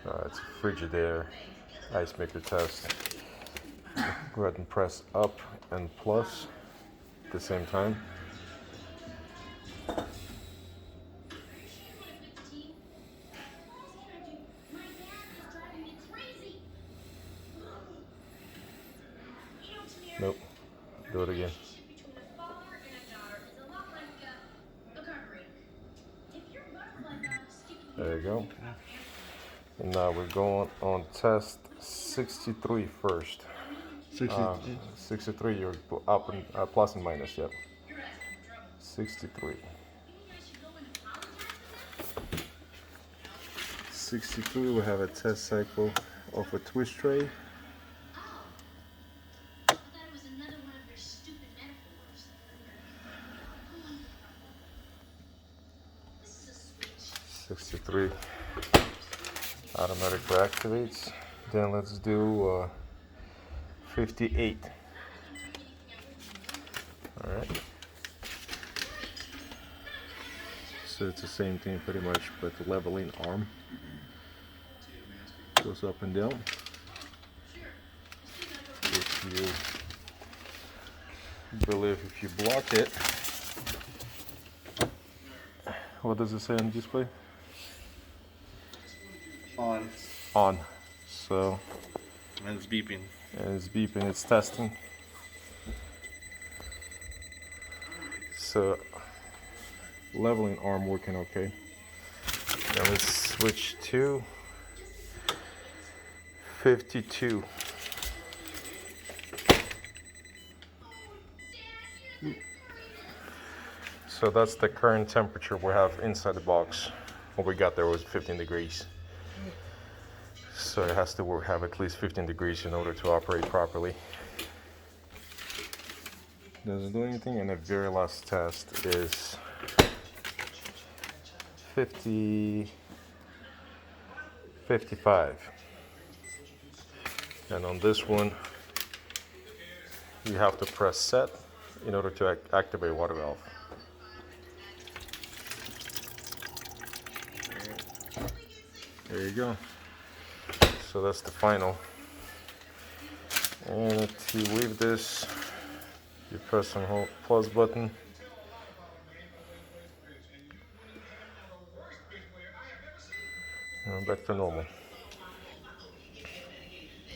It's a Frigidaire ice maker test. Go ahead and press up and plus at the same time. Nope. Do it again. There you go. And now we're going on test 63 first. 63, you're up and plus and minus, yep. 63. 63, we have a test cycle of a twist tray. '63 automatically activates. Then let's do 58. All right. So it's the same thing pretty much, but the leveling arm goes up and down. If you block it, what does it say on the display? On. On. So. And it's beeping. And it's beeping, it's testing. So, leveling arm working okay. Now let's switch to 52. So that's the current temperature we have inside the box. What we got there was 15 degrees. So it has to have at least 15 degrees in order to operate properly. Doesn't do anything, and the very last test is 55. And on this one, you have to press set in order to activate water valve. There you go. So that's the final. And to leave this, you press and hold plus button. And back to normal.